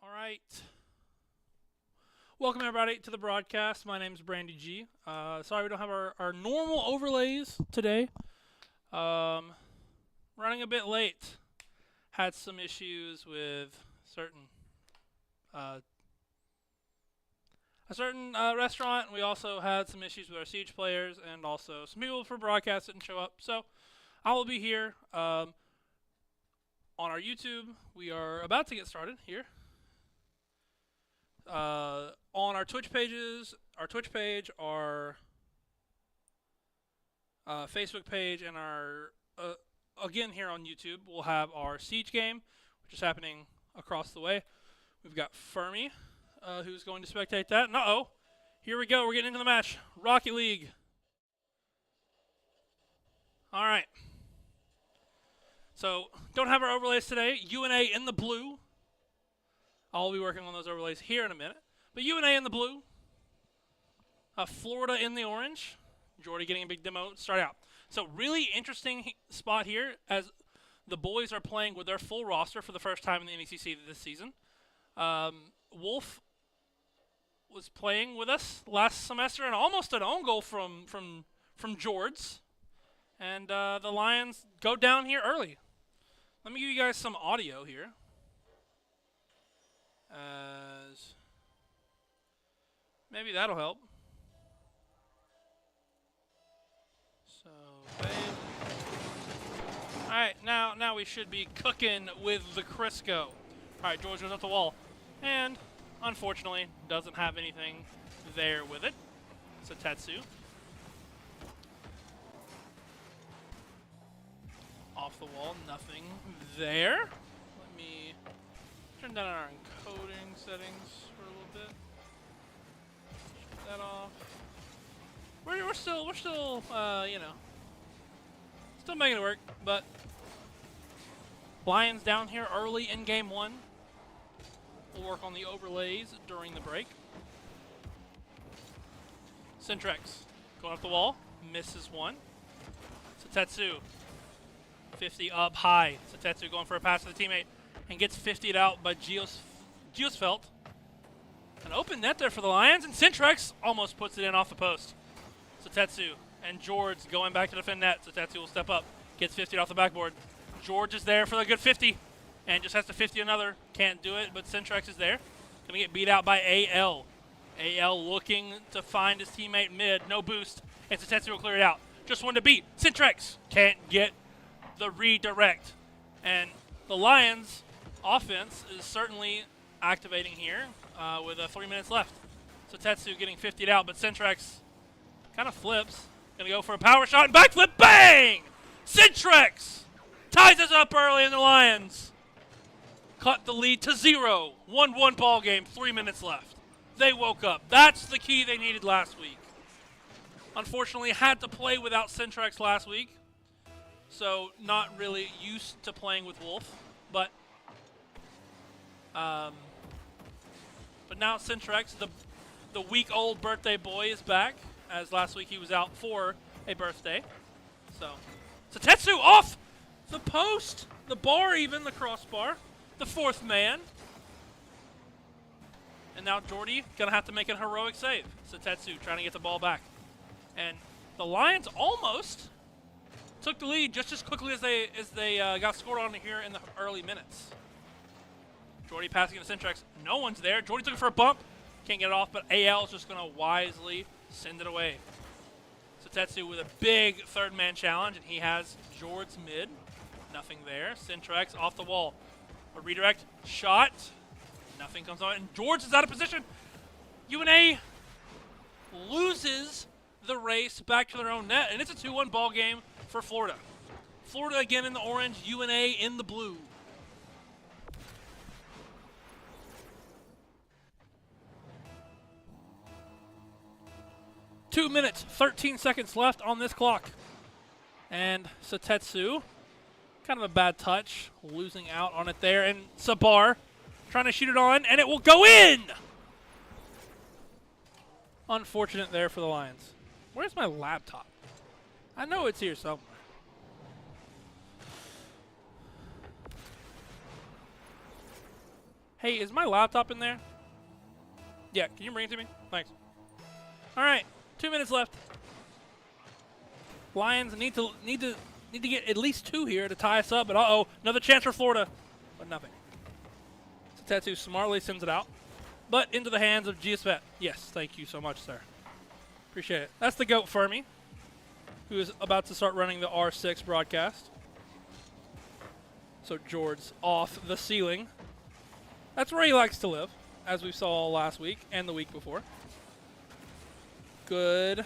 All right. Welcome, everybody, to the broadcast. My name is Brandy G. Sorry we don't have our normal overlays today. Running a bit late. Had some issues with a certain restaurant. We also had some issues with our Siege players, and also some people for broadcast didn't show up. So I will be here on our YouTube. We are about to get started here. On our Twitch pages, our Twitch page, our Facebook page, and our again here on YouTube, we'll have our Siege game, which is happening across the way. We've got Fermi, who's going to spectate that. And uh-oh, here we go. We're getting into the match. Rocket League. All right. So, don't have our overlays today. UNA in the blue. I'll be working on those overlays here in a minute. But UNA in the blue. Florida in the orange. Jordy getting a big demo to start out. So, really interesting spot here as the boys are playing with their full roster for the first time in the NECC this season. Wolf was playing with us last semester and almost an own goal from Jords. And the Lions go down here early. Let me give you guys some audio here. As maybe that'll help. So, all right, now we should be cooking with the Crisco. All right, George goes up the wall, and unfortunately doesn't have anything there with it. It's a Tetsu. Off the wall, nothing there. Let me turn down our encoding settings for a little bit. Shut that off. We're still you know, still making it work, but Lions down here early in game one. We'll work on the overlays during the break. Centrex going up the wall, misses one. Satetsu, 50 up high. Satetsu going for a pass to the teammate and gets 50'd out by Geosfelt. An open net there for the Lions, and Centrex almost puts it in off the post. Satetsu and George going back to defend net. Satetsu will step up, gets 50'd off the backboard. George is there for the good 50 and just has to 50 another. Can't do it, but Centrex is there. Gonna get beat out by AL. AL looking to find his teammate mid. No boost, and Satetsu will clear it out. Just one to beat. Centrex can't get the redirect. And the Lions offense is certainly activating here with 3 minutes left. Satetsu getting 50'd out, but Centrex kind of flips. Gonna go for a power shot and backflip. Bang! Centrex ties us up early, in the Lions cut the lead to 0. 1-1 ball game, 3 minutes left. They woke up. That's the key they needed last week. Unfortunately, had to play without Centrex last week, so not really used to playing with Wolf, but now Centrex, the week-old birthday boy, is back, as last week he was out for a birthday. So, Satetsu off the post, the bar even, the crossbar, the fourth man. And now Jordy gonna have to make a heroic save. Satetsu trying to get the ball back. And the Lions almost took the lead just as quickly as they got scored on here in the early minutes. Jordy passing to Centrex. No one's there. Jordy's looking for a bump. Can't get it off, but AL is just going to wisely send it away. Satetsu with a big third man challenge, and he has George mid. Nothing there. Centrex off the wall. A redirect shot. Nothing comes on, and George is out of position. UNA loses the race back to their own net, and it's a 2-1 ball game for Florida. Florida again in the orange, UNA in the blue. Two minutes, 13 seconds left on this clock. And Satetsu, kind of a bad touch, losing out on it there. And Sabar trying to shoot it on, and it will go in! Unfortunate there for the Lions. Where's my laptop? I know it's here somewhere. Hey, is my laptop in there? Yeah, can you bring it to me? Thanks. All right, 2 minutes left. Lions need to Need to get at least 2 here to tie us up, but uh-oh, another chance for Florida, but nothing. Tattoo smartly sends it out, but into the hands of GSVet. Yes, thank you so much, sir. Appreciate it. That's the GOAT Fermi, who is about to start running the R6 broadcast. So George's off the ceiling. That's where he likes to live, as we saw last week and the week before. Good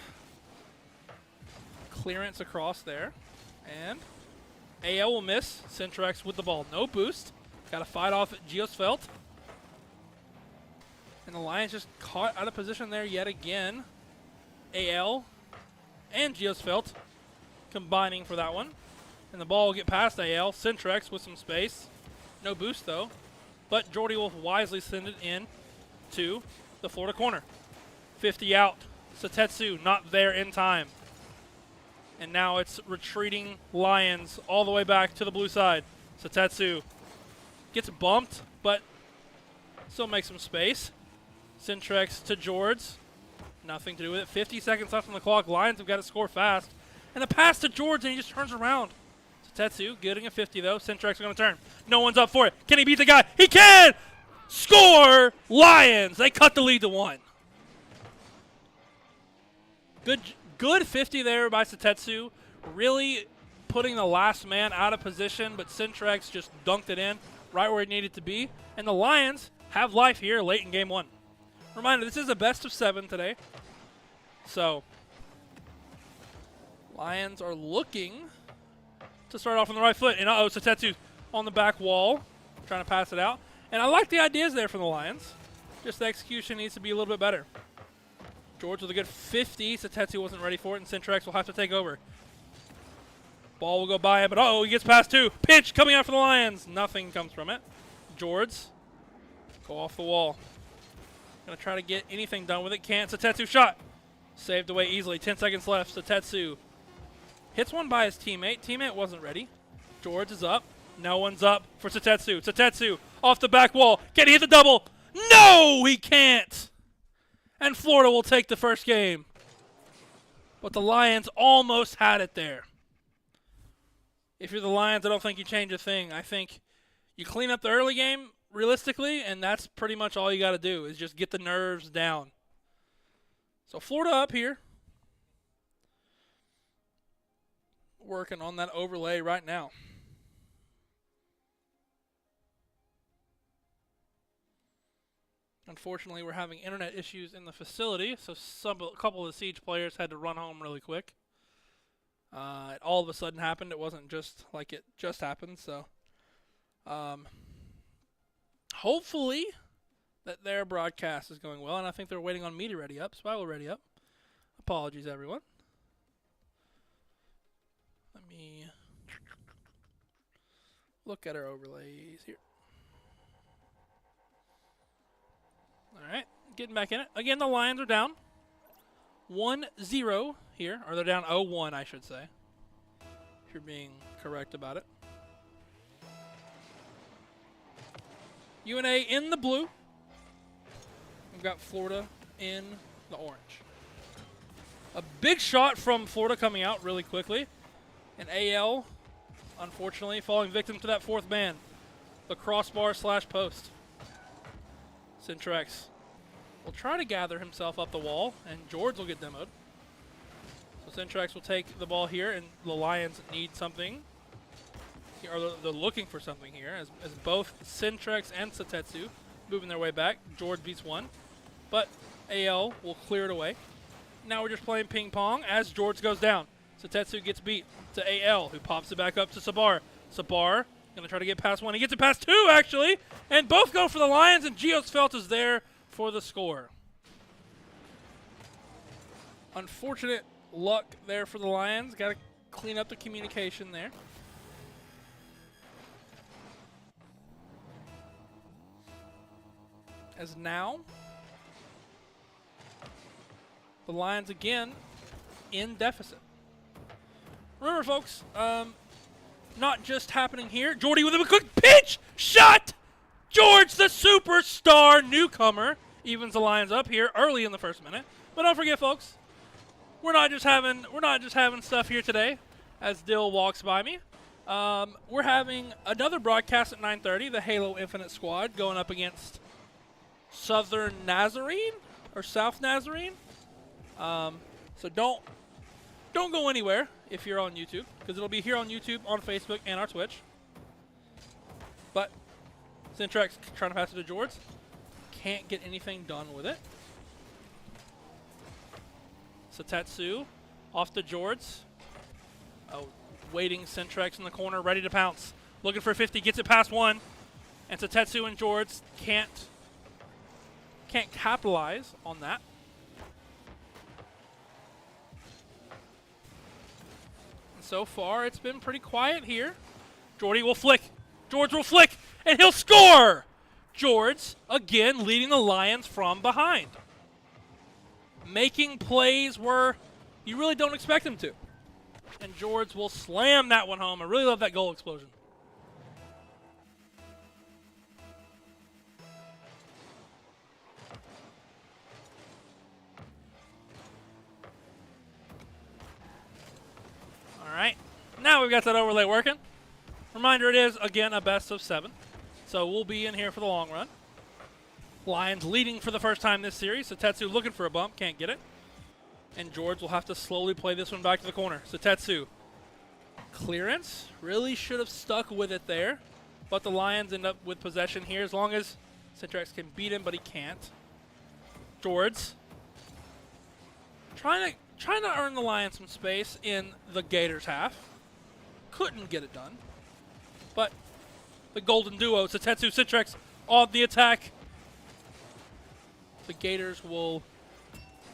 clearance across there. And AL will miss. Centrex with the ball. No boost. Got to fight off Geosfeld. And the Lions just caught out of position there yet again. AL and Geosfeld combining for that one. And the ball will get past AL. Centrex with some space. No boost though. But Jordy will wisely send it in to the Florida corner. 50 out. Satetsu not there in time. And now it's retreating Lions all the way back to the blue side. Satetsu gets bumped, but still makes some space. Centrex to George. Nothing to do with it. 50 seconds left on the clock. Lions have got to score fast. And a pass to George, and he just turns around. Tetsu getting a 50, though. Centrex are going to turn. No one's up for it. Can he beat the guy? He can! Score! Lions! They cut the lead to 1. Good 50 there by Satetsu. Really putting the last man out of position, but Centrex just dunked it in right where it needed to be. And the Lions have life here late in Game 1. Reminder, this is a best of 7 today. So, Lions are looking to start off on the right foot. And uh-oh, Satetsu on the back wall, trying to pass it out. And I like the ideas there from the Lions. Just the execution needs to be a little bit better. George with a good 50. Satetsu wasn't ready for it, and Centrex will have to take over. Ball will go by him, but uh-oh, he gets past 2. Pitch coming out for the Lions. Nothing comes from it. George, go off the wall. Gonna try to get anything done with it. Can't. Satetsu shot. Saved away easily. 10 seconds left. Satetsu hits one by his teammate. Teammate wasn't ready. George is up. No one's up for Satetsu. Satetsu off the back wall. Can he hit the double? No, he can't. And Florida will take the first game. But the Lions almost had it there. If you're the Lions, I don't think you change a thing. I think you clean up the early game realistically, and that's pretty much all you got to do is just get the nerves down. So Florida up here. Working on that overlay right now. Unfortunately, we're having internet issues in the facility, so a couple of the Siege players had to run home really quick. It all of a sudden happened. It wasn't just like it just happened, so hopefully that their broadcast is going well, and I think they're waiting on me to ready up, so I will ready up. Apologies, everyone. Let me look at our overlays here. All right, getting back in it. Again, the Lions are down 1-0 here, or they're down 0-1, I should say, if you're being correct about it. UNA in the blue. We've got Florida in the orange. A big shot from Florida coming out really quickly. And AL, unfortunately, falling victim to that fourth man. The crossbar / post. Centrex will try to gather himself up the wall, and George will get demoed. So Centrex will take the ball here, and the Lions need something. Or they're looking for something here, as both Centrex and Satetsu moving their way back. George beats one, but AL will clear it away. Now we're just playing ping pong as George goes down. Satetsu gets beat to AL, who pops it back up to Sabar. Sabar going to try to get past one. He gets it past two, actually, and both go for the Lions, and Geosfeld is there for the score. Unfortunate luck there for the Lions. Got to clean up the communication there. As now, the Lions again in deficit. Remember, folks, not just happening here. Jordy with a quick pitch shot. George, the superstar newcomer, evens the Lions up here early in the first minute. But don't forget, folks, we're not just having stuff here today. as Dill walks by me. We're having another broadcast at 9:30. The Halo Infinite squad going up against Southern Nazarene or South Nazarene. So don't go anywhere if you're on YouTube, because it'll be here on YouTube, on Facebook, and our Twitch. But Centrex trying to pass it to George. Can't get anything done with it. Satetsu off to George. Oh, waiting Centrex in the corner, ready to pounce. Looking for 50, gets it past one. And Satetsu and George can't capitalize on that. And so far, it's been pretty quiet here. Jordy will flick. George will flick, and he'll score! George, again, leading the Lions from behind. Making plays where you really don't expect him to. And George will slam that one home. I really love that goal explosion. All right. Now we've got that overlay working. Reminder, it is, again, a best of 7. So we'll be in here for the long run. Lions leading for the first time this series. Satetsu looking for a bump. Can't get it. And George will have to slowly play this one back to the corner. Satetsu. Clearance. Really should have stuck with it there. But the Lions end up with possession here as long as Centrex can beat him, but he can't. George. Trying to earn the Lions some space in the Gators half. Couldn't get it done. But the golden duo, Satetsu, Centrex, on the attack. The Gators will,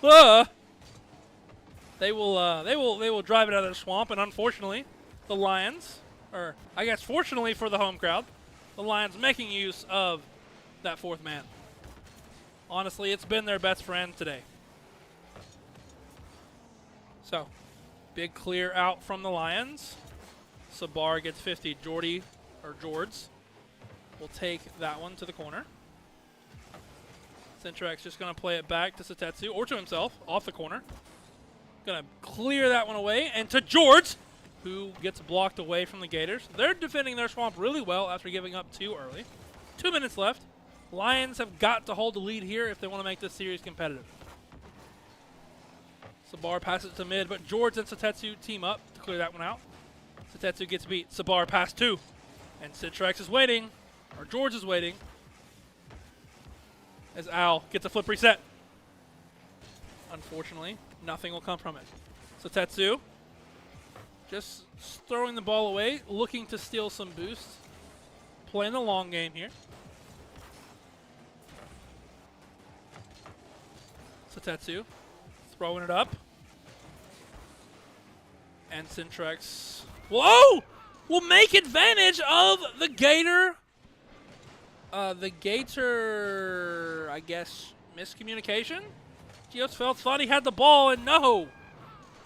they will drive it out of the swamp, and unfortunately, the Lions, or I guess fortunately for the home crowd, the Lions making use of that fourth man. Honestly, it's been their best friend today. So, big clear out from the Lions. Sabar gets 50. George will take that one to the corner. Centrex just going to play it back to Satetsu, or to himself, off the corner. Going to clear that one away, and to George, who gets blocked away from the Gators. They're defending their swamp really well after giving up 2 early. 2 minutes left. Lions have got to hold the lead here if they want to make this series competitive. Sabar passes it to mid, but George and Satetsu team up to clear that one out. Satetsu gets beat. Sabar pass 2. And Centrex is waiting, or George is waiting, as Al gets a flip reset. Unfortunately, nothing will come from it. Satetsu just throwing the ball away, looking to steal some boosts. Playing the long game here. Satetsu throwing it up. And Centrex, whoa! Will make advantage of the Gator. I guess, miscommunication. Geos Phelps thought he had the ball, and no!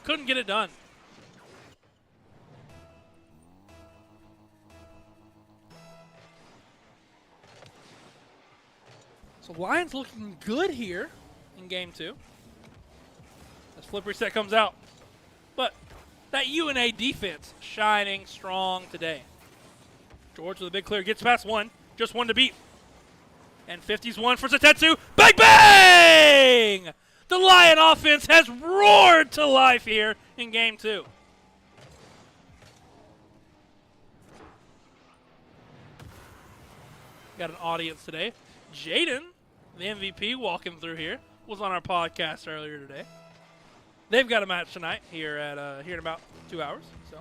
Couldn't get it done. So Lions looking good here in game 2. As flip reset comes out. But that UNA defense shining strong today. George with a big clear, gets past 1. Just 1 to beat. And 50's 1 for Satetsu. Bang, bang! The Lion offense has roared to life here in game 2. Got an audience today. Jaden, the MVP, walking through here, was on our podcast earlier today. They've got a match tonight here in about 2 hours. So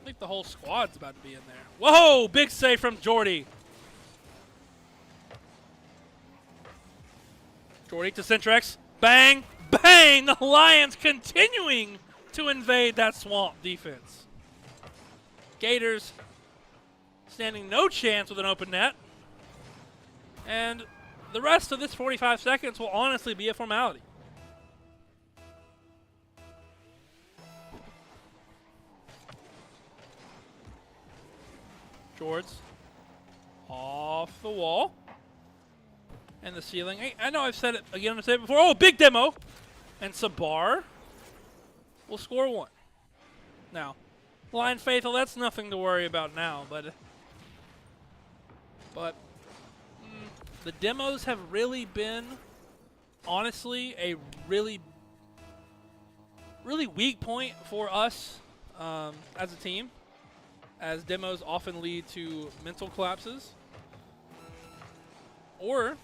I think the whole squad's about to be in there. Whoa! Big save from Jordy. Jordy to Centrex. Bang! Bang! The Lions continuing to invade that swamp defense. Gators standing no chance with an open net. And the rest of this 45 seconds will honestly be a formality. George off the wall. And the ceiling. I know I've said it again, I've said it before. Oh, big demo. And Sabar will score 1. Now, Lion Faithful, that's nothing to worry about now, but the demos have really been, honestly, a really weak point for us as a team, as demos often lead to mental collapses. Or,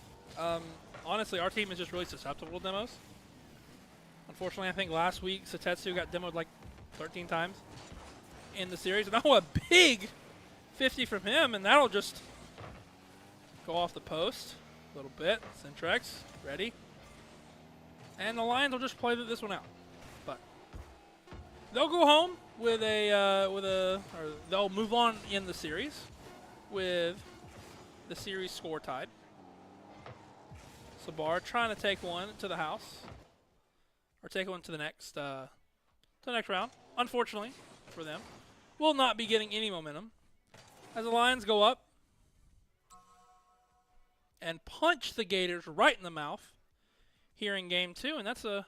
honestly, our team is just really susceptible to demos. Unfortunately, I think last week Satetsu got demoed like 13 times in the series. And a big 50 from him, and that'll just go off the post a little bit. Centrex, ready. And the Lions will just play this one out. But they'll go home with or they'll move on in the series with the series score tied. Sabar trying to take one to the house, or take one to the next round. Unfortunately for them, will not be getting any momentum as the Lions go up and punch the Gators right in the mouth here in game 2, and that's a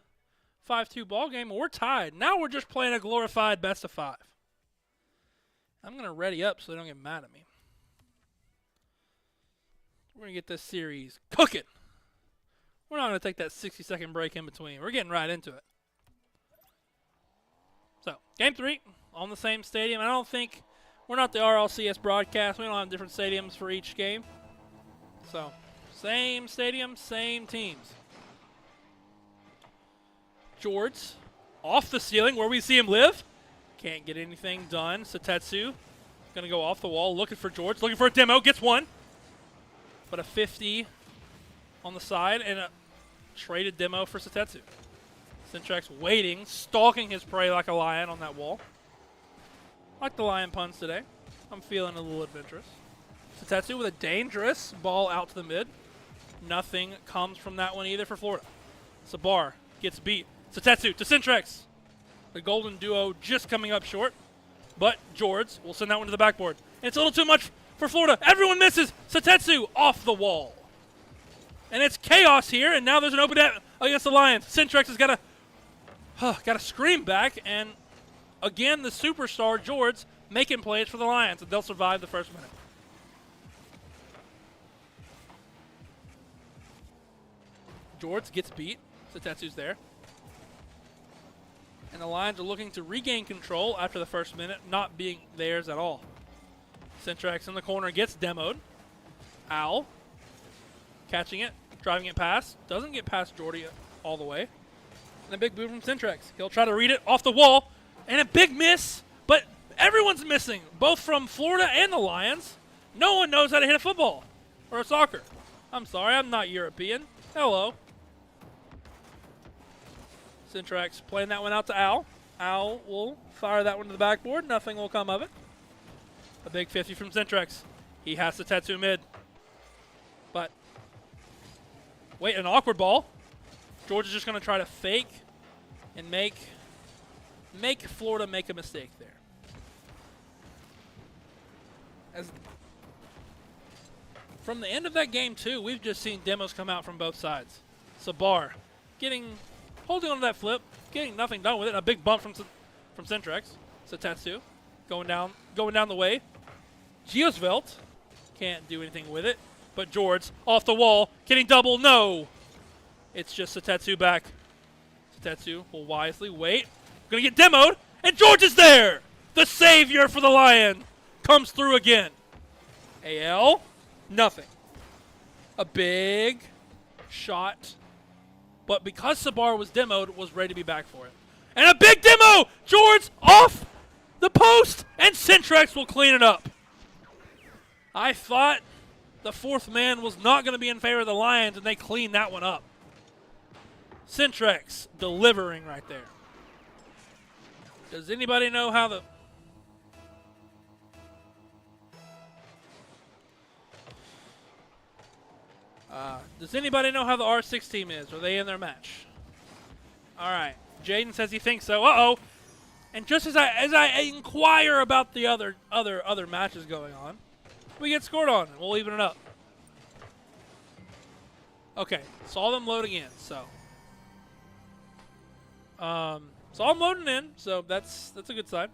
5-2 ball game. We're tied. Now we're just playing a glorified best of 5. I'm going to ready up so they don't get mad at me. We're going to get this series cooking. We're not going to take that 60-second break in between. We're getting right into it. So, game 3 on the same stadium. I don't think we're not the RLCS broadcast. We don't have different stadiums for each game. So, same stadium, same teams. George, off the ceiling where we see him live. Can't get anything done. Satetsu going to go off the wall, looking for George, looking for a demo, gets one. But a 50 on the side and a traded demo for Satetsu. Centrex waiting, stalking his prey like a lion on that wall. I like the lion puns today. I'm feeling a little adventurous. Satetsu with a dangerous ball out to the mid. Nothing comes from that one either for Florida. Sabar gets beat. Satetsu to Centrex. The golden duo just coming up short. But George will send that one to the backboard. And it's a little too much for Florida. Everyone misses. Satetsu off the wall. And it's chaos here, and now there's an open net against the Lions. Centrex has got to scream back, and again, the superstar, George, making plays for the Lions, and they'll survive the first minute. George gets beat. Satetsu's there. And the Lions are looking to regain control after the first minute, not being theirs at all. Centrex in the corner gets demoed. Owl catching it, driving it past. Doesn't get past Jordy all the way. And a big move from Centrex. He'll try to read it off the wall. And a big miss, but everyone's missing, both from Florida and the Lions. No one knows how to hit a football or a soccer. I'm sorry, I'm not European. Hello. Centrex playing that one out to Owl. Owl will fire that one to the backboard. Nothing will come of it. A big 50 from Centrex. He has the Tetsu mid. But, wait, an awkward ball. George is just going to try to fake and make Florida make a mistake there. As from the end of that game, too, we've just seen demos come out from both sides. Sabar holding on to that flip, getting nothing done with it. A big bump from Centrex. Satetsu going down the way. Geosvelt can't do anything with it. But George off the wall, getting double. No. It's just Satetsu back. Satetsu will wisely wait. Going to get demoed. And George is there. The savior for the Lion comes through again. AL, nothing. A big shot. But because Sabar was demoed, was ready to be back for it. And a big demo! George off the post, and Centrex will clean it up. I thought the fourth man was not going to be in favor of the Lions, and they cleaned that one up. Centrex delivering right there. Does anybody know how the... does anybody know how the R6 team is? Are they in their match? All right. Jaden says he thinks so. Uh-oh. And just as I inquire about the other matches going on, we get scored on, and we'll even it up. Okay. Saw them loading in, so. So I'm loading in, so that's a good sign.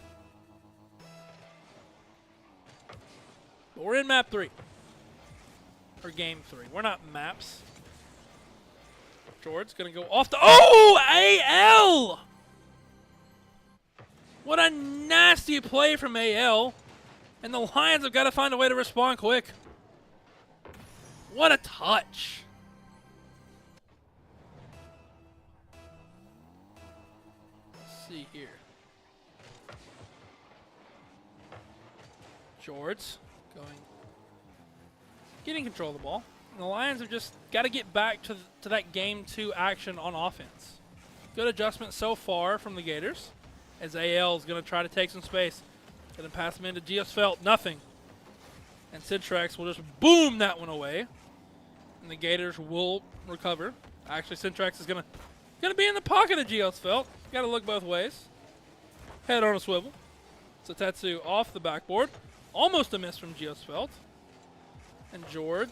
But we're in map 3. Or game 3. We're not maps. George's going to go off the... Oh! AL! What a nasty play from AL. And the Lions have got to find a way to respond quick. What a touch. Let's see here. George getting control of the ball. And the Lions have just got to get back to that game 2 action on offense. Good adjustment so far from the Gators, as AL is going to try to take some space. Going to pass him into Geosfelt, nothing. And Centrex will just boom that one away. And the Gators will recover. Actually, Centrex is going to be in the pocket of Geosfelt. Got to look both ways. Head on a swivel. So Tetsu off the backboard. Almost a miss from Geosfelt. And George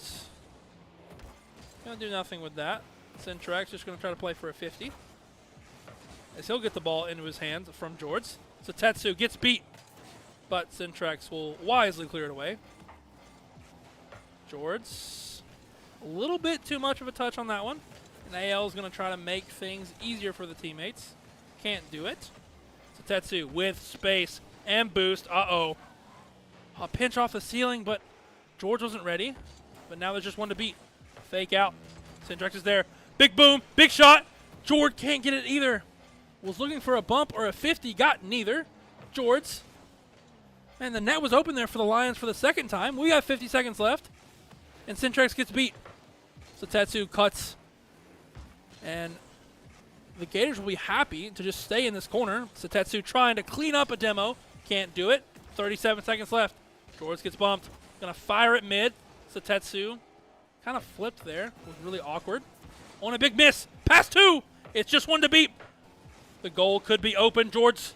going to do nothing with that. Centrex just going to try to play for a 50. As he'll get the ball into his hands from George. So Tetsu gets beat. But Centrex will wisely clear it away. George, a little bit too much of a touch on that one. And AL is going to try to make things easier for the teammates. Can't do it. So Tetsu with space and boost. Uh-oh. A pinch off the ceiling, but George wasn't ready. But now there's just one to beat. Fake out. Centrex is there. Big boom. Big shot. George can't get it either. Was looking for a bump or a 50. Got neither. George. And the net was open there for the Lions for the second time. We got 50 seconds left. And Centrex gets beat. So Tetsu cuts. And the Gators will be happy to just stay in this corner. So Tetsu trying to clean up a demo. Can't do it. 37 seconds left. George gets bumped. Gonna fire it mid. So Tetsu kind of flipped there. It was really awkward. On a big miss. Pass 2. It's just one to beat. The goal could be open. George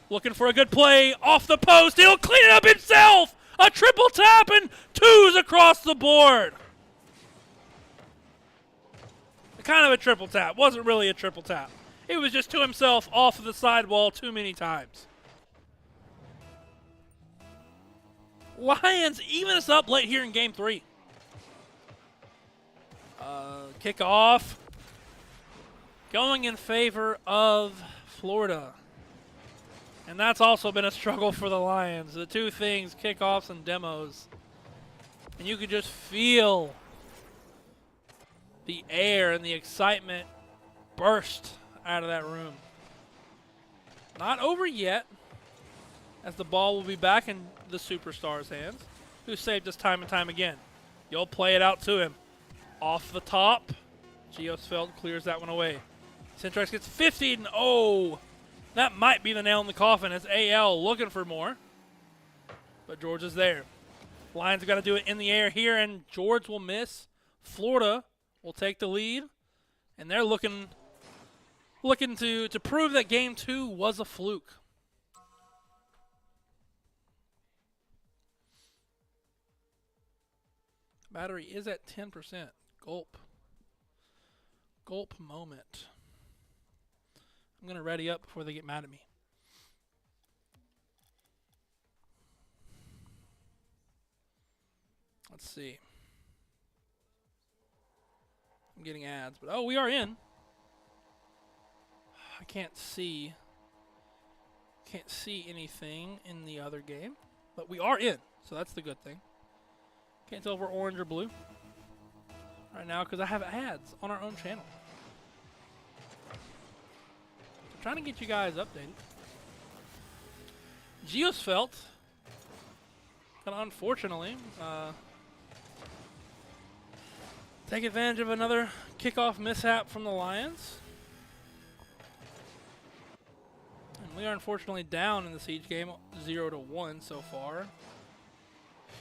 looking for a good play. Off the post. He'll clean it up himself. A triple tap and 2s across the board. Kind of a triple tap. Wasn't really a triple tap. It was just to himself off of the sidewall too many times. Lions even us up late here in game 3. Kickoff. Going in favor of Florida. And that's also been a struggle for the Lions. The two things, kickoffs and demos. And you could just feel the air and the excitement burst out of that room. Not over yet, as the ball will be back in the Superstars' hands, who saved us time and time again. You'll play it out to him. Off the top, Geosfeld clears that one away. Centrex gets 50, and oh, that might be the nail in the coffin as AL looking for more. But George is there. Lions have got to do it in the air here, and George will miss. Florida will take the lead, and they're looking to prove that game 2 was a fluke. Battery is at 10%. Gulp. Gulp moment. I'm going to ready up before they get mad at me. Let's see. I'm getting ads, but oh, we are in. I can't see anything in the other game, but we are in, so that's the good thing. Can't tell if we're orange or blue right now because I have ads on our own channel. I'm trying to get you guys updated. Geosfelt, kind of unfortunately, take advantage of another kickoff mishap from the Lions. And we are unfortunately down in the Siege game 0-1 so far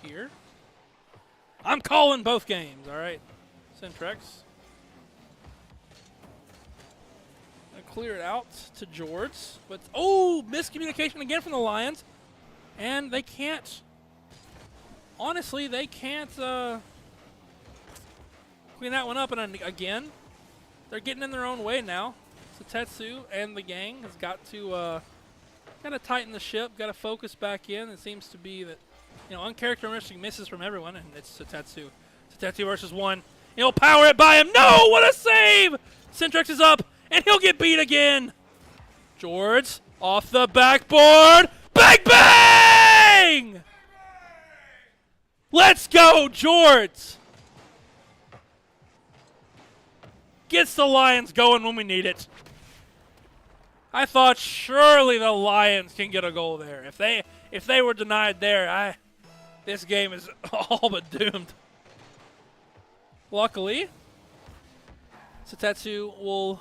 here. I'm calling both games, all right? Centrex. Gonna clear it out to George. But, oh, miscommunication again from the Lions. And they can't, honestly, they can't clean that one up. And again, they're getting in their own way now. So Tetsu and the gang has got to kind of tighten the ship, got to focus back in. It seems to be that, uncharacteristic misses from everyone, and it's Tetsu. Tetsu versus one. He'll power it by him. No, what a save! Centrex is up, and he'll get beat again. George off the backboard. Bang, bang! Let's go, George! Gets the Lions going when we need it. I thought surely the Lions can get a goal there. If they were denied there, this game is all but doomed. Luckily, Satetsu will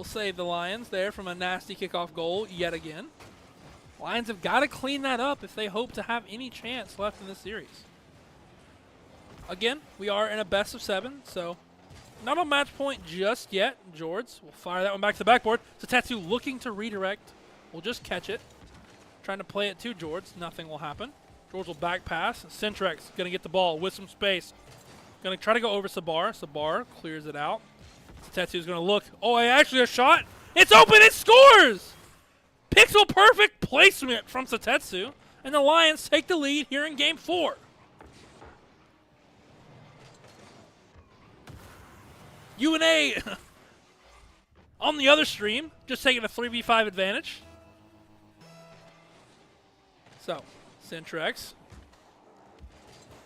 save the Lions there from a nasty kickoff goal yet again. Lions have got to clean that up if they hope to have any chance left in this series. Again, we are in a best of 7, so not on match point just yet. George will fire that one back to the backboard. Satetsu looking to redirect. We'll just catch it. Trying to play it to George. Nothing will happen. George will back pass. Centrex going to get the ball with some space. Going to try to go over Sabar. Sabar clears it out. Satetsu's going to look. Oh, actually a shot. It's open. It scores! Pixel perfect placement from Satetsu. And the Lions take the lead here in Game 4. UNA on the other stream, just taking a 3v5 advantage. So, Centrex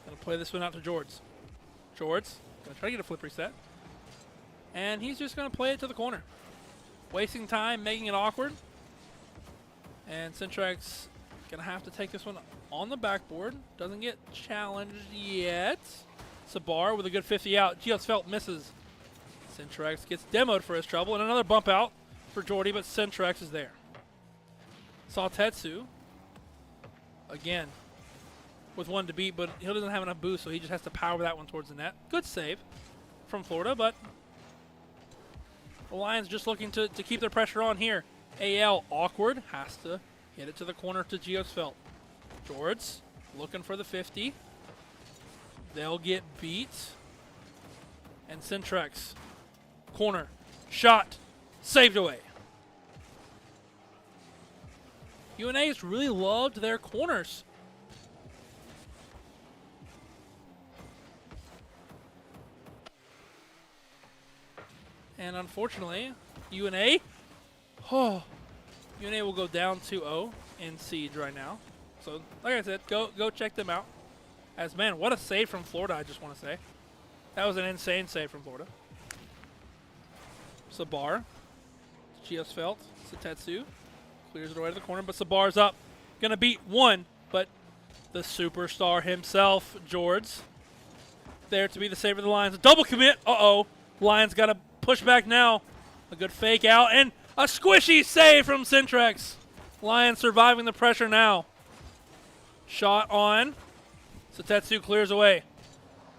going to play this one out to George. George going to try to get a flip reset. And he's just going to play it to the corner. Wasting time, making it awkward. And Centrex going to have to take this one on the backboard. Doesn't get challenged yet. Sabar with a good 50 out. Geosfelt misses. Centrex gets demoed for his trouble, and another bump out for Jordy, but Centrex is there. Saw Tetsu again with one to beat, but he doesn't have enough boost, so he just has to power that one towards the net. Good save from Florida, but the Lions just looking to keep their pressure on here. AL awkward, has to hit it to the corner to Geosfelt. George looking for the 50. They'll get beat. And Centrex, corner, shot, saved away. UNA's really loved their corners. And unfortunately, UNA will go down 2-0 in Siege right now. So, like I said, go check them out. As, man, what a save from Florida, I just want to say. That was an insane save from Florida. Sabar, Geosfelt, Satetsu, clears it away to the corner, but Sabar's up. Gonna beat one, but the superstar himself, George, there to be the save of the Lions. A double commit, Lions gotta push back now. A good fake out, and a squishy save from Centrex. Lions surviving the pressure now. Shot on. Satetsu clears away.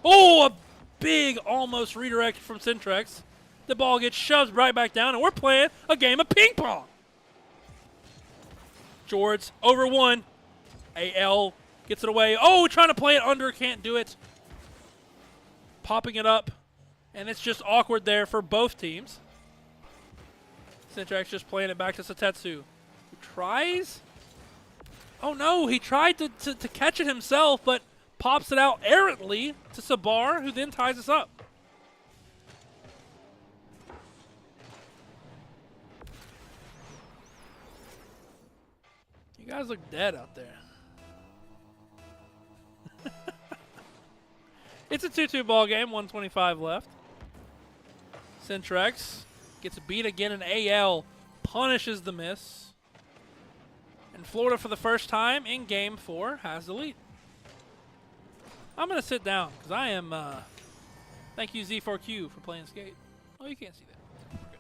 Oh, a big almost redirect from Centrex. The ball gets shoved right back down, and we're playing a game of ping pong. George over one. AL gets it away. Oh, trying to play it under, can't do it. Popping it up, and it's just awkward there for both teams. Centrex just playing it back to Satetsu, who tries. Oh no, he tried to catch it himself, but pops it out errantly to Sabar, who then ties us up. You guys look dead out there. It's a 2-2 ball game, 1:25 left. Centrex gets beat again, and AL punishes the miss. And Florida, for the first time in Game 4, has the lead. I'm going to sit down because I am. Thank you, Z4Q, for playing skate. Oh, you can't see that. We're good.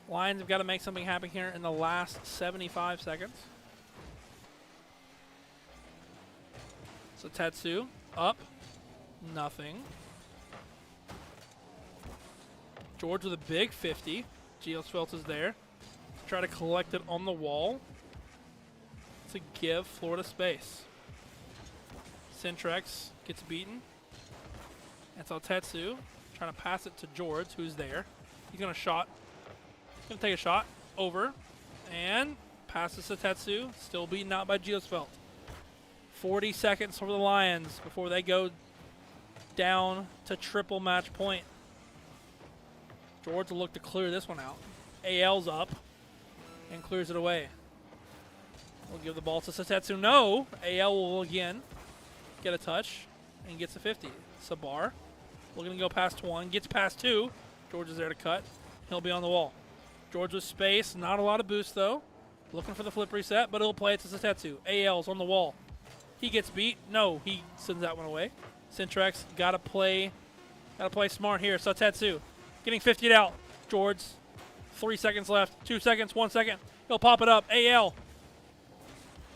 Lions have got to make something happen here in the last 75 seconds. So Tetsu up, nothing. George with a big 50. Geosfelt is there. Try to collect it on the wall to give Florida space. Centrex gets beaten. That's Tetsu trying to pass it to George, who's there. He's going to take a shot over and passes to Tetsu. Still beaten out by Geosfeld. 40 seconds for the Lions before they go down to triple match point. George will look to clear this one out. AL's up and clears it away. We'll give the ball to Satetsu. No! AL will again get a touch and gets a 50. Sabar looking to go past one. Gets past two. George is there to cut. He'll be on the wall. George with space. Not a lot of boost, though. Looking for the flip reset, but he'll play it to Satetsu. AL's on the wall. He gets beat. No, he sends that one away. Centrex gotta play smart here. Satetsu getting 50'd out. George, 3 seconds left. 2 seconds, 1 second. He'll pop it up. AL.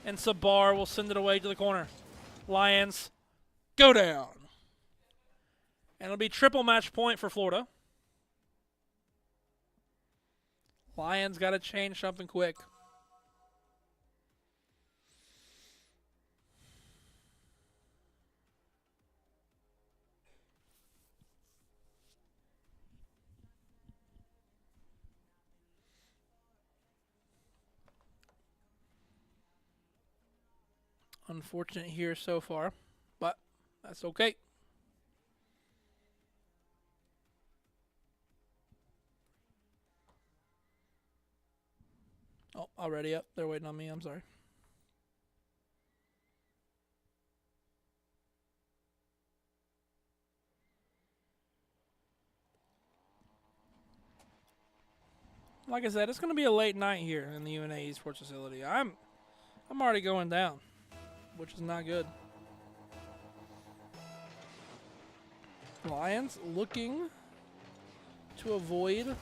And Sabar will send it away to the corner. Lions go down. And it'll be triple match point for Florida. Lions got to change something quick. Unfortunate here so far, but that's okay. Oh, already up. They're waiting on me. I'm sorry. Like I said, it's going to be a late night here in the UNA Esports facility. I'm already going down, which is not good. Lions looking to avoid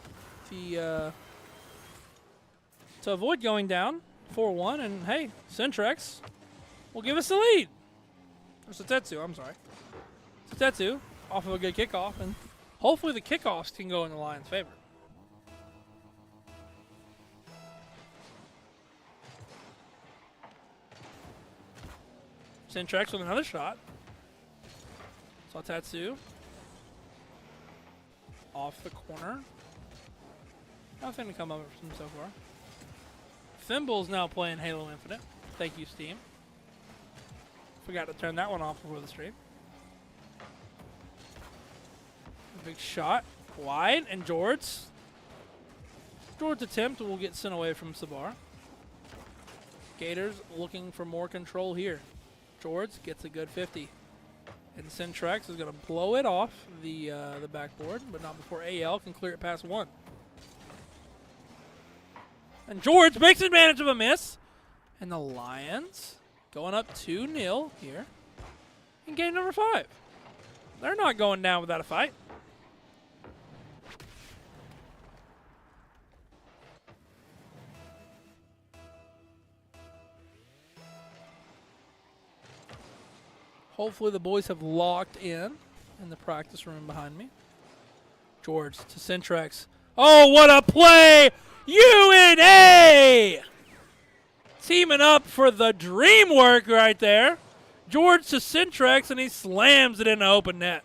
the going down 4-1, and hey, Centrex will give us the lead. Or Satetsu, I'm sorry. Satetsu off of a good kickoff, and hopefully the kickoffs can go in the Lions' favor. Centrex with another shot. Satetsu off the corner. Nothing to come up from so far. Thimble's now playing Halo Infinite. Thank you, Steam. Forgot to turn that one off before the stream. Big shot. Wide, and George's attempt will get sent away from Sabar. Gators looking for more control here. George gets a good 50. And Centrex is going to blow it off the backboard, but not before AL can clear it past one. And George makes advantage of a miss. And the Lions going up 2-0 here in game number 5. They're not going down without a fight. Hopefully the boys have locked in the practice room behind me. George to Centrex. Oh, what a play! UNA! Teaming up for the dream work right there. George to Centrex, and he slams it in the open net.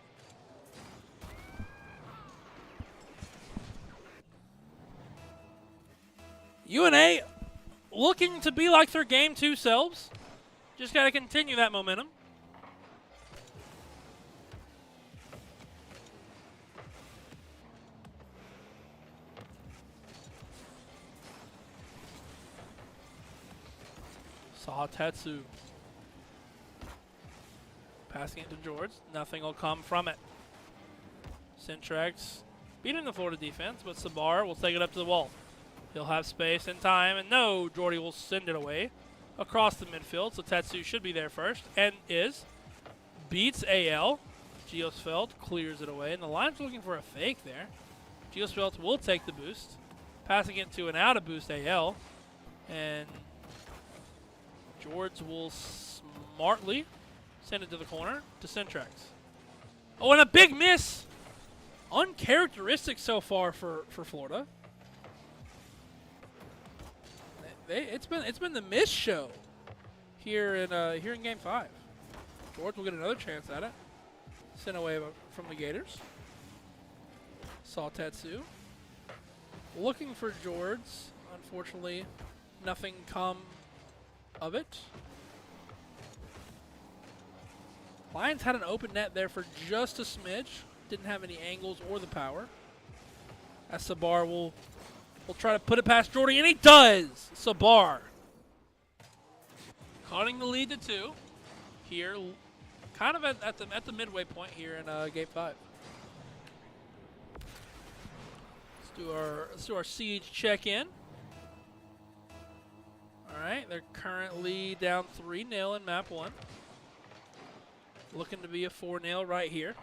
UNA looking to be like their Game 2 selves. Just got to continue that momentum. Tetsu passing it to George. Nothing will come from it. Centrex beating the Florida defense, but Sabar will take it up to the wall. He'll have space and time, and no, Jordy will send it away across the midfield, so Tetsu should be there first, and is. Beats AL. Geosfeld clears it away, and the Lions looking for a fake there. Geosfeld will take the boost, passing it to an out-of-boost AL, and George will smartly send it to the corner to Centrex. Oh, and a big miss. Uncharacteristic so far for Florida. It's been the miss show here in Game 5. George will get another chance at it. Sent away from the Gators. Saw Tetsu. Looking for George. Unfortunately, nothing come of it. Lions had an open net there for just a smidge. Didn't have any angles or the power. As Sabar will try to put it past Jordy, and he does! Sabar cutting the lead to 2 here, kind of at the midway point here in Game 5. Let's do our siege check-in. All right, they're currently down 3-0 in map 1. Looking to be a 4-0 right here.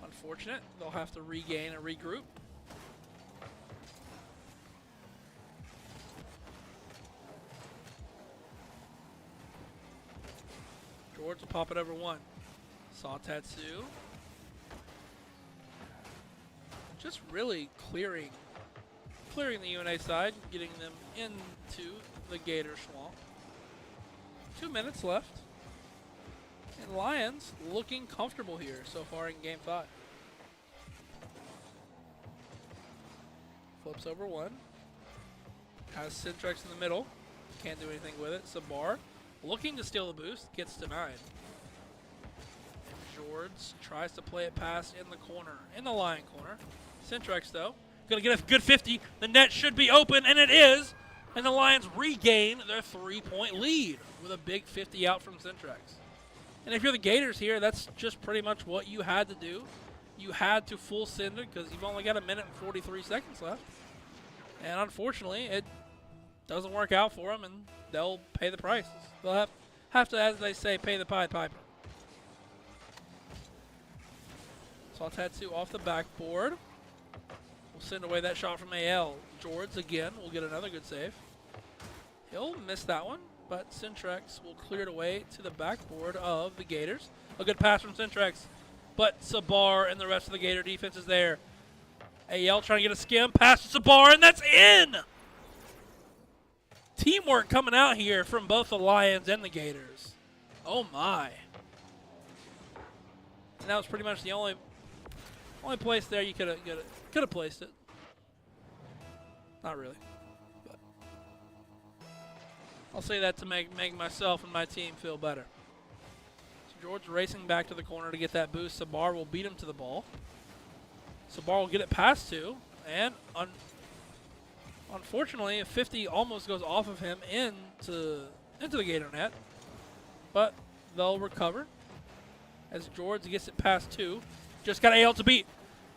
Unfortunate, they'll have to regain and regroup. George will pop it over 1. Saw Tatsu. Just really clearing the UNA side, getting them into the Gator Swamp. 2 minutes left. And Lions looking comfortable here so far in Game 5. Flips over 1. Has Syntrex in the middle. Can't do anything with it. Sabar looking to steal the boost. Gets denied. And George tries to play it past in the corner. In the Lion corner. Syntrex, though, going to get a good 50. The net should be open, and it is. And the Lions regain their 3-point lead with a big 50 out from Syntrex. And if you're the Gators here, that's just pretty much what you had to do. You had to full send it because you've only got 1 minute and 43 seconds left. And unfortunately, it doesn't work out for them, and they'll pay the price. They'll have to, as they say, pay the Pied Piper. Saw Tatsu off the backboard. We'll send away that shot from AL. George, again, will get another good save. He'll miss that one, but Syntrex will clear it away to the backboard of the Gators. A good pass from Syntrex, but Sabar and the rest of the Gator defense is there. AL trying to get a skim, pass to Sabar, and that's in! Teamwork coming out here from both the Lions and the Gators. Oh my. And that was pretty much the only place there you could have placed it. Not really. But I'll say that to make myself and my team feel better. So George racing back to the corner to get that boost. Sabar will beat him to the ball. Sabar will get it past 2. And unfortunately, a 50 almost goes off of him into the Gator net. But they'll recover as George gets it past 2. Just got AL to beat.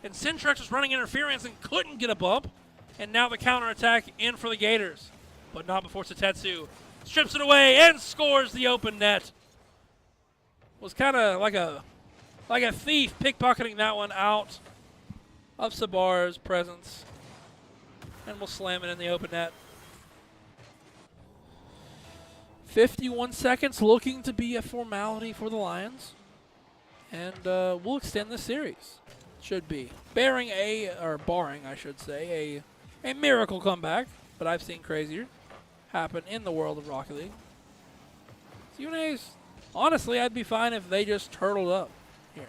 And Syntrex was running interference and couldn't get a bump. And now the counterattack in for the Gators. But not before Satetsu strips it away and scores the open net. Was kind of like a thief pickpocketing that one out of Sabar's presence. And we'll slam it in the open net. 51 seconds looking to be a formality for the Lions. And we'll extend the series. Should be. Barring I should say, a miracle comeback. But I've seen crazier happen in the world of Rocket League. UNA's, honestly, I'd be fine if they just turtled up here.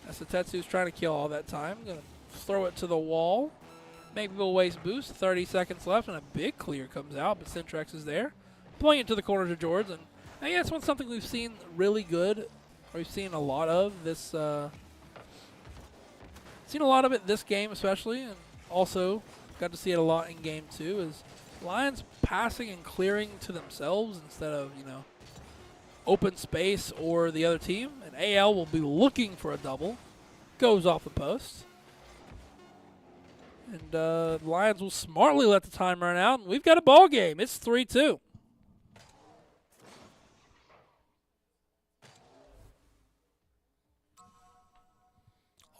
As the Tetsu's trying to kill all that time. Gonna throw it to the wall. Maybe we'll waste boost. 30 seconds left, and a big clear comes out, but Syntrex is there. Pulling it to the corner to George, and I guess that's something we've seen really good, or we've seen a lot of this. Seen a lot of it this game, especially, and also got to see it a lot in Game 2. Is Lions passing and clearing to themselves instead of open space or the other team. And AL will be looking for a double, goes off the post. And Lions will smartly let the time run out, and we've got a ball game. It's 3-2.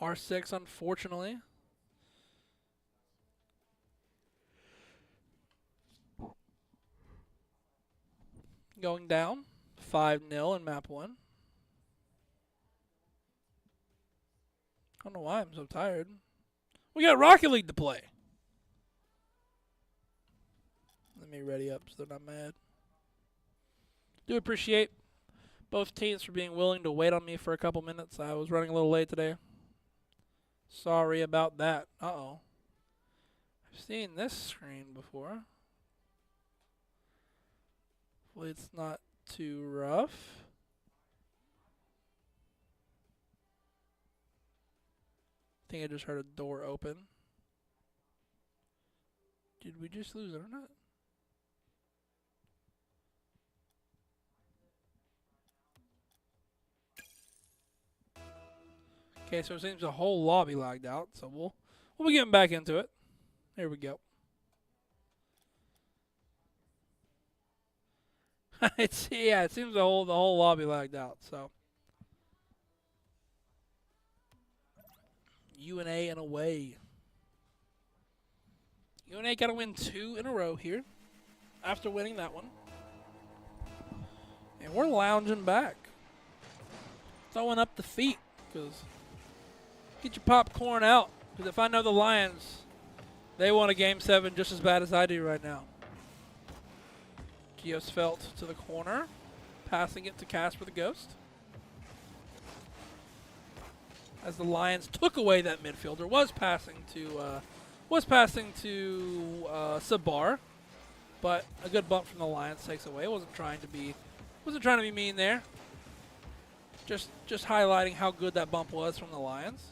R6, unfortunately. Going down 5-0 in map 1. I don't know why I'm so tired. We got Rocket League to play. Let me ready up so they're not mad. Do appreciate both teams for being willing to wait on me for a couple minutes. I was running a little late today. Sorry about that. Uh-oh. I've seen this screen before. Hopefully it's not too rough. I think I just heard a door open. Did we just lose internet? Okay, so it seems the whole lobby lagged out, so we'll be getting back into it. There we go. It seems the whole lobby lagged out, so UNA and away. UNA got to win 2 in a row here after winning that one. And we're lounging back. Throwing up the feet, because get your popcorn out. Because if I know the Lions, they want a Game 7 just as bad as I do right now. Geosfelt to the corner, passing it to Casper the Ghost. As the Lions took away that midfielder, was passing to Sabar, but a good bump from the Lions takes away. Wasn't trying to be mean there. Just highlighting how good that bump was from the Lions.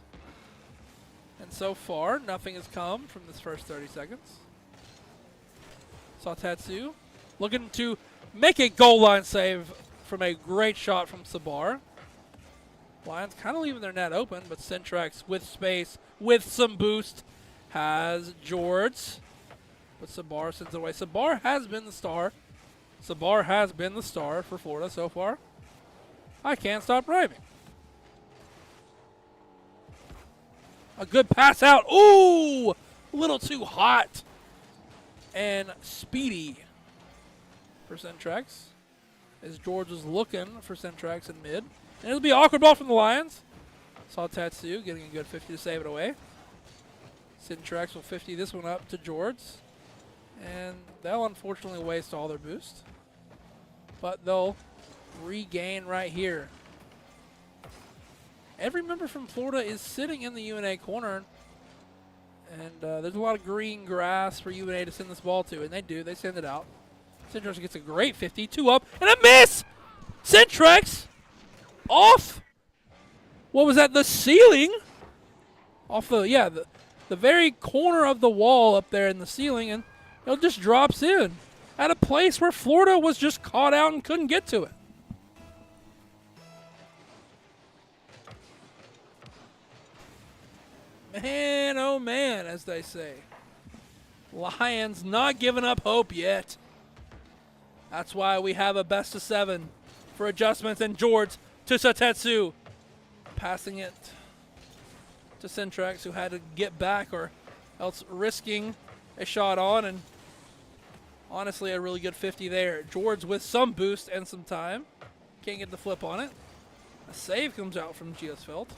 And so far, nothing has come from this first 30 seconds. Sautetsu looking to make a goal line save from a great shot from Sabar. Lions kind of leaving their net open, but Centrex with space, with some boost, has George. But Sabar sends it away. Sabar has been the star. Sabar has been the star for Florida so far. I can't stop rhyming. A good pass out. Ooh! A little too hot. And speedy for Centrex. As George is looking for Centrex in mid. And it'll be an awkward ball from the Lions. Saw Tatsu getting a good 50 to save it away. Centrex will 50 this one up to George. And they'll unfortunately waste all their boost. But they'll regain right here. Every member from Florida is sitting in the UNA corner. And there's a lot of green grass for UNA to send this ball to. And they do. They send it out. Centrex gets a great 50. 2 up. And a miss! Centrex off. What was that? The ceiling? Off the very corner of the wall up there in the ceiling. And it just drops in at a place where Florida was just caught out and couldn't get to it. Man, oh man, as they say. Lions not giving up hope yet. That's why we have a best of 7 for adjustments. And George to Satetsu. Passing it to Centrex, who had to get back or else risking a shot on. And honestly, a really good 50 there. George with some boost and some time. Can't get the flip on it. A save comes out from Geosfelt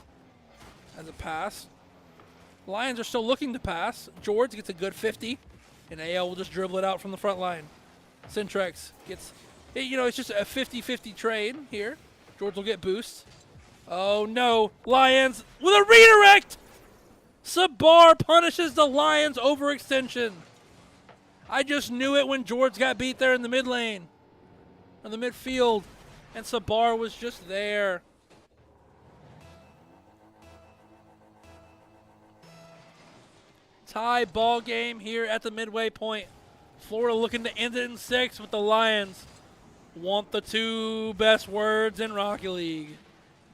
as a pass. Lions are still looking to pass. George gets a good 50, and AL will just dribble it out from the front line. Centrex gets, it's just a 50-50 trade here. George will get boost. Oh no, Lions with a redirect! Sabar punishes the Lions overextension. I just knew it when George got beat there in the mid lane, in the midfield, and Sabar was just there. Tie ball game here at the midway point. Florida looking to end it in 6 with the Lions. Want the 2 best words in Rocket League.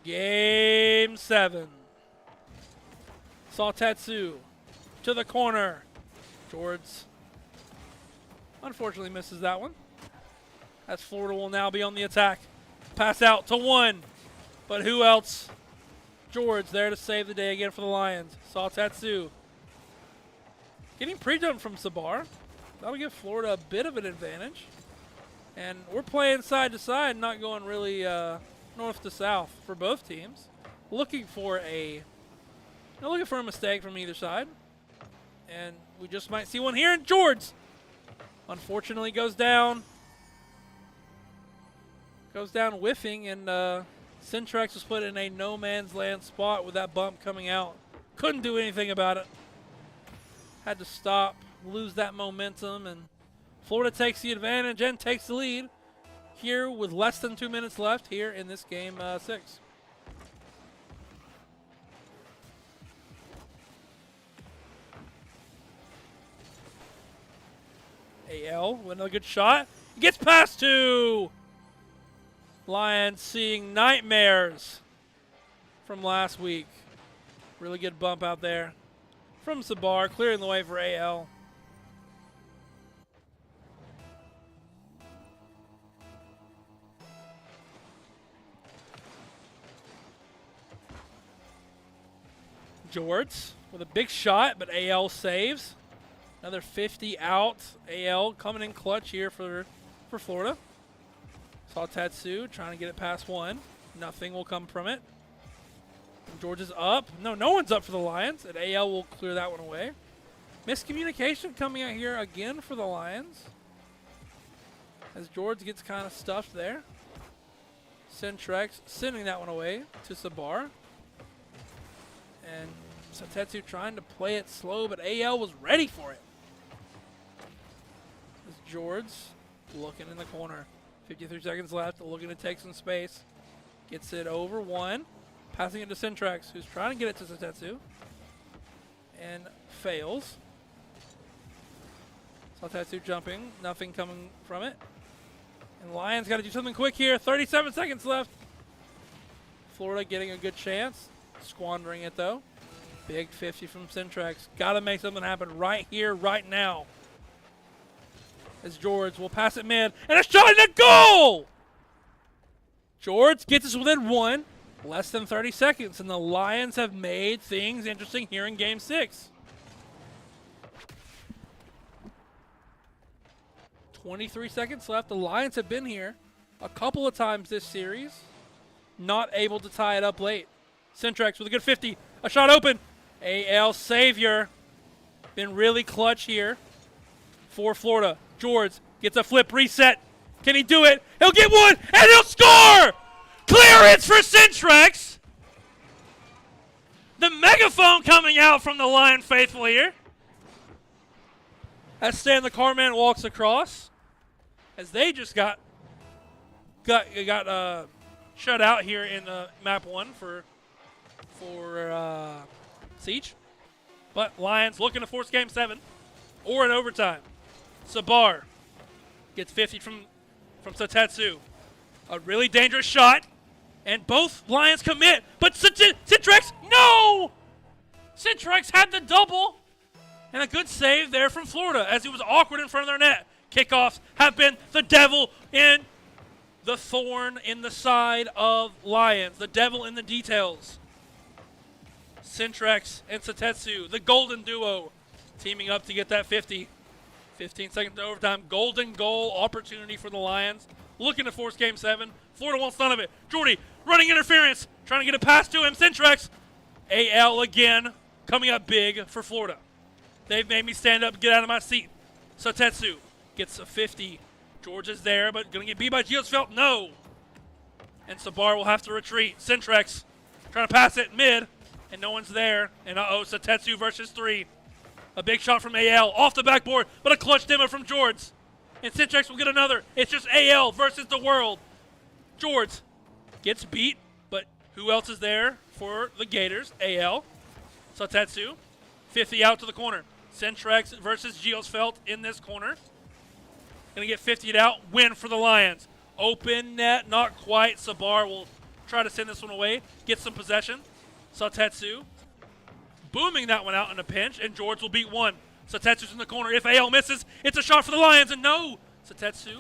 Game 7. Sautetsu to the corner. George unfortunately misses that one. As Florida will now be on the attack. Pass out to 1. But who else? George there to save the day again for the Lions. Sautetsu getting pre-jumped from Sabar. That'll give Florida a bit of an advantage. And we're playing side to side, not going really north to south for both teams. Looking for a mistake from either side. And we just might see one here. And George, unfortunately, goes down. Goes down whiffing, and Centrex was put in a no man's land spot with that bump coming out. Couldn't do anything about it. Had to stop, lose that momentum, and Florida takes the advantage and takes the lead here with less than 2 minutes left here in this game 6. AL with another good shot. He gets past 2. Lions seeing nightmares from last week. Really good bump out there from Sabar, clearing the way for AL. George with a big shot, but AL saves. Another 50 out. AL coming in clutch here for Florida. Saw Tatsu trying to get it past 1. Nothing will come from it. George is up. No one's up for the Lions, and AL will clear that one away. Miscommunication coming out here again for the Lions, as George gets kind of stuffed there. Centrex sending that one away to Sabar. And Satetsu trying to play it slow, but AL was ready for it. As George looking in the corner. 53 seconds left, looking to take some space. Gets it over 1. Passing it to Centrex, who's trying to get it to Satetsu. And fails. Satetsu jumping, nothing coming from it. And Lions got to do something quick here. 37 seconds left. Florida getting a good chance. Squandering it though. Big 50 from Centrex. Got to make something happen right here, right now. As George will pass it mid. And a shot and a goal! George gets us within 1. Less than 30 seconds. And the Lions have made things interesting here in Game 6. 23 seconds left. The Lions have been here a couple of times this series. Not able to tie it up late. Centrex with a good 50. A shot open. AL Savior. Been really clutch here for Florida. George gets a flip reset. Can he do it? He'll get 1 and he'll score! Clearance for Centrex. The megaphone coming out from the Lion faithful here. As Stan the Carman walks across. As they just got shut out here in map 1 for Siege. But Lions looking to force Game 7 or an overtime. Sabar gets 50 from Satetsu. A really dangerous shot. And both Lions commit. But Centrex, no! Centrex had the double. And a good save there from Florida as he was awkward in front of their net. Kickoffs have been the devil in the thorn in the side of Lions. The devil in the details. Centrex and Satetsu, the golden duo, teaming up to get that 50. 15 seconds to overtime. Golden goal opportunity for the Lions. Looking to force Game 7. Florida wants none of it. Jordy running interference. Trying to get a pass to him. Centrex. AL again. Coming up big for Florida. They've made me stand up and get out of my seat. Satetsu gets a 50. George is there, but going to get beat by Geosfelt. No. And Sabar will have to retreat. Centrex trying to pass it mid. And no one's there. And Satetsu versus 3. A big shot from AL off the backboard, but a clutch demo from George. And Centrex will get another. It's just AL versus the world. George gets beat, but who else is there for the Gators? AL. Satetsu. 50 out to the corner. Centrex versus Geosfelt in this corner. Going to get 50'd out. Win for the Lions. Open net, not quite. Sabar will try to send this one away. Get some possession. Satetsu booming that one out in a pinch, and George will beat 1. Satetsu's in the corner. If AL misses, it's a shot for the Lions, and no! Satetsu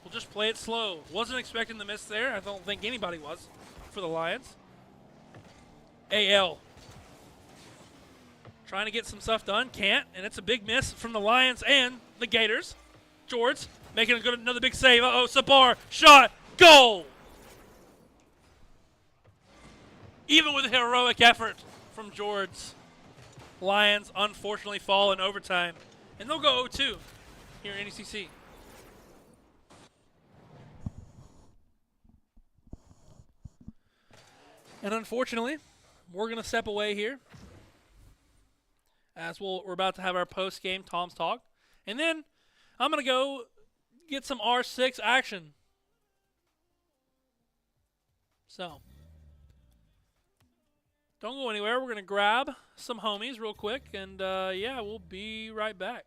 will just play it slow. Wasn't expecting the miss there. I don't think anybody was for the Lions. AL trying to get some stuff done. Can't, and it's a big miss from the Lions and the Gators. George making another big save. Sabar, shot, goal! Even with a heroic effort from George, Lions unfortunately fall in overtime. And they'll go 0-2 here in NECC. And unfortunately, we're going to step away here as we're about to have our post-game Tom's Talk. And then I'm going to go get some R6 action. So, don't go anywhere. We're going to grab some homies real quick. And, yeah, we'll be right back.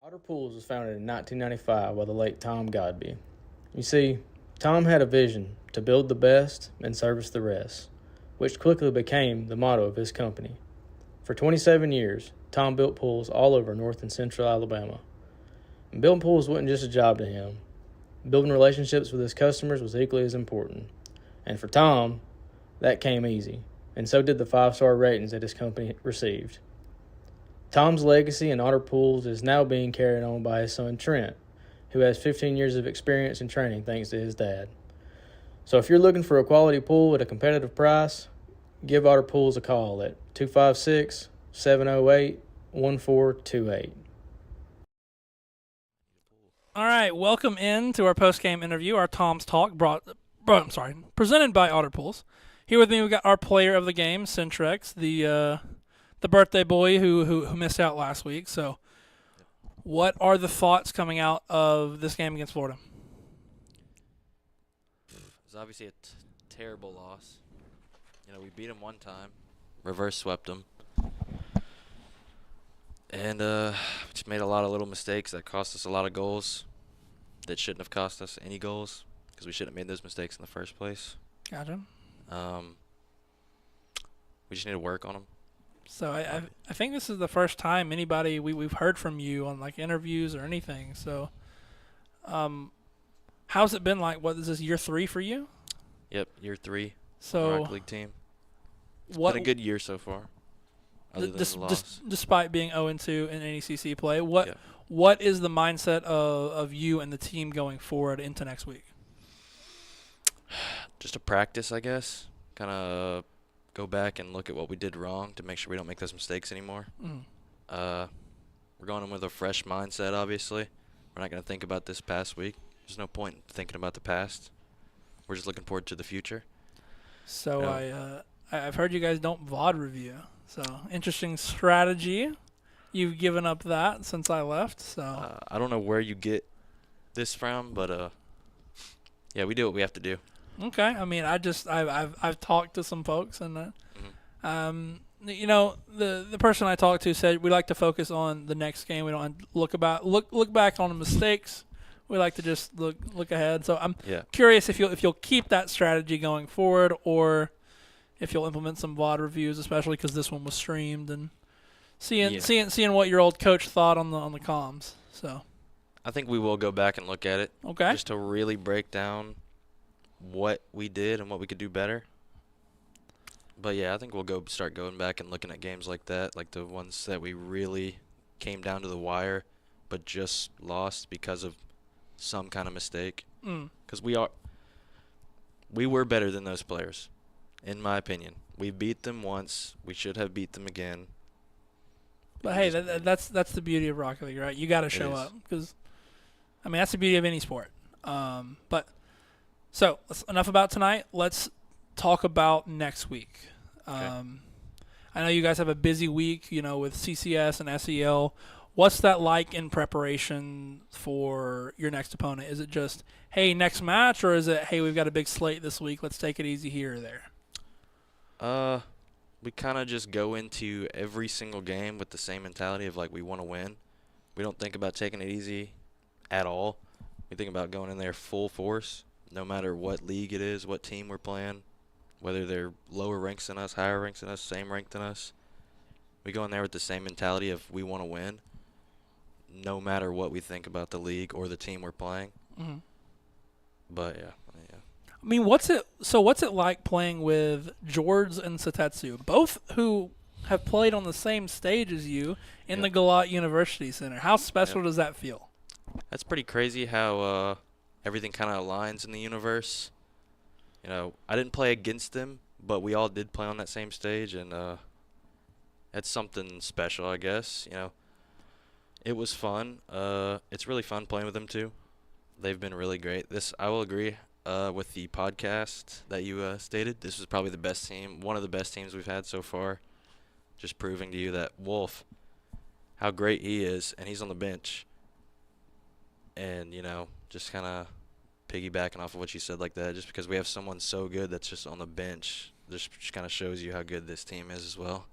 Otter Pools was founded in 1995 by the late Tom Godby. You see, Tom had a vision to build the best and service the rest, which quickly became the motto of his company. For 27 years, Tom built pools all over North and Central Alabama. And building pools wasn't just a job to him. Building relationships with his customers was equally as important. And for Tom, that came easy, and so did the 5-star ratings that his company received. Tom's legacy in Otter Pools is now being carried on by his son Trent, who has 15 years of experience and training thanks to his dad. So if you're looking for a quality pool at a competitive price, give Otter Pools a call at 256-708-1428. All right, welcome in to our post-game interview, our Tom's Talk, presented by Otter Pools. Here with me, we got our player of the game, Centrex, the birthday boy who missed out last week. So, what are the thoughts coming out of this game against Florida? It was obviously a terrible loss. We beat them one time, reverse swept them, and just made a lot of little mistakes that cost us a lot of goals that shouldn't have cost us any goals because we shouldn't have made those mistakes in the first place. Gotcha. We just need to work on them. So I think this is the first time anybody we've heard from you on like interviews or anything. So, how's it been like? What is this, year 3 for you? Yep, year 3. So Rock League team. It's what been a good year so far. Other than the loss. Despite being 0-2 in NECC play, what is the mindset of you and the team going forward into next week? Just a practice, I guess. Kind of go back and look at what we did wrong to make sure we don't make those mistakes anymore. We're going in with a fresh mindset, obviously. We're not going to think about this past week. There's no point in thinking about the past. We're just looking forward to the future. So I've heard you guys don't VOD review. So interesting strategy. You've given up that since I left. So I don't know where you get this from, but yeah, we do what we have to do. Okay. I mean, I've talked to some folks, and the person I talked to said we like to focus on the next game. We don't look back on the mistakes. We like to just look ahead. So I'm curious if you'll keep that strategy going forward, or if you'll implement some VOD reviews, especially because this one was streamed, and seeing what your old coach thought on the comms. So I think we will go back and look at it. Okay. Just to really break down what we did and what we could do better. But yeah, I think we'll start going back and looking at games like that, like the ones that we really came down to the wire but just lost because of some kind of mistake. Because we were better than those players, in my opinion. We beat them once. We should have beat them again. But hey, that's the beauty of Rocket League, right? You got to show up, because I mean that's the beauty of any sport. So enough about tonight. Let's talk about next week. Okay. I know you guys have a busy week, with CCS and SEL. What's that like in preparation for your next opponent? Is it just, hey, next match, or is it, hey, we've got a big slate this week, let's take it easy here or there? We kind of just go into every single game with the same mentality of like we want to win. We don't think about taking it easy at all. We think about going in there full force, no matter what league it is, what team we're playing, whether they're lower ranks than us, higher ranks than us, same rank than us. We go in there with the same mentality of we want to win, no matter what we think about the league or the team we're playing. Mm-hmm. But yeah. I mean, what's it like playing with George and Satetsu, both who have played on the same stage as you in the Galat University Center? How special does that feel? That's pretty crazy how everything kind of aligns in the universe. I didn't play against them, but we all did play on that same stage, and that's something special, I guess. It was fun. It's really fun playing with them too. They've been really great. I will agree with the podcast that you stated. This was probably the best team, one of the best teams we've had so far. Just proving to you that Wolf, how great he is, and he's on the bench. And, just kind of piggybacking off of what you said like that, just because we have someone so good that's just on the bench, just kind of shows you how good this team is as well.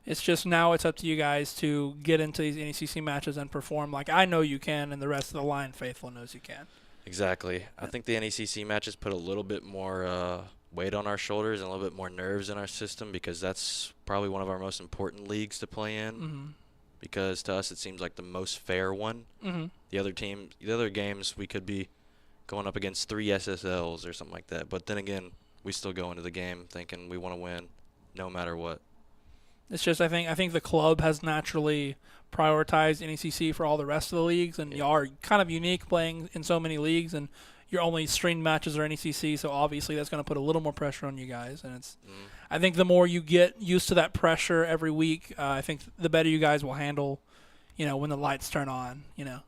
It's just now it's up to you guys to get into these NECC matches and perform like I know you can, and the rest of the Lion faithful knows you can. Exactly. I think the NECC matches put a little bit more weight on our shoulders and a little bit more nerves in our system, because that's probably one of our most important leagues to play in. Mm-hmm. Because to us it seems like the most fair one. Mm-hmm. The other games we could be going up against 3 SSLs or something like that. But then again, we still go into the game thinking we want to win no matter what. It's just I think the club has naturally prioritized NECC for all the rest of the leagues, and you are kind of unique playing in so many leagues, and your only streamed matches are NECC, so obviously that's going to put a little more pressure on you guys. And I think the more you get used to that pressure every week, I think the better you guys will handle, when the lights turn on, Yeah.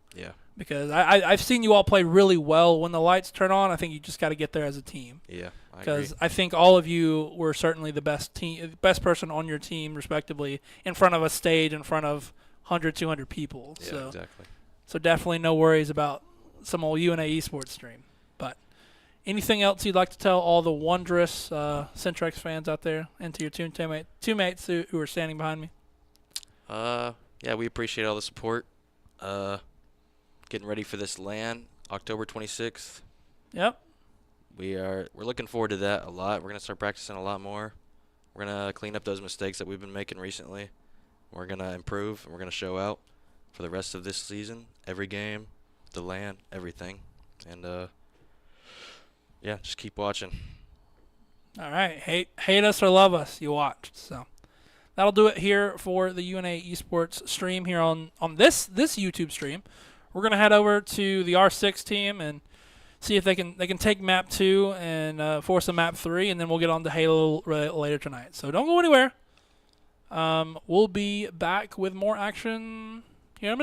Because I've seen you all play really well when the lights turn on. I think you just got to get there as a team. Yeah, I agree. Because I think all of you were certainly the best person on your team, respectively, in front of a stage in front of 100, 200 people. Yeah, exactly. So definitely no worries about some old UNA esports stream. But anything else you'd like to tell all the wondrous Centrex fans out there, and to your two mates who are standing behind me? Yeah, we appreciate all the support. Getting ready for this LAN, October 26th. Yep. We're looking forward to that a lot. We're going to start practicing a lot more. We're going to clean up those mistakes that we've been making recently. We're going to improve, and we're going to show out for the rest of this season, every game, the LAN, everything. And, yeah, just keep watching. All right. Hate us or love us, you watched. So that'll do it here for the UNA esports stream here on this YouTube stream. We're going to head over to the R6 team and see if they can take map 2 and force a map 3, and then we'll get on to Halo later tonight. So don't go anywhere. We'll be back with more action here in a minute.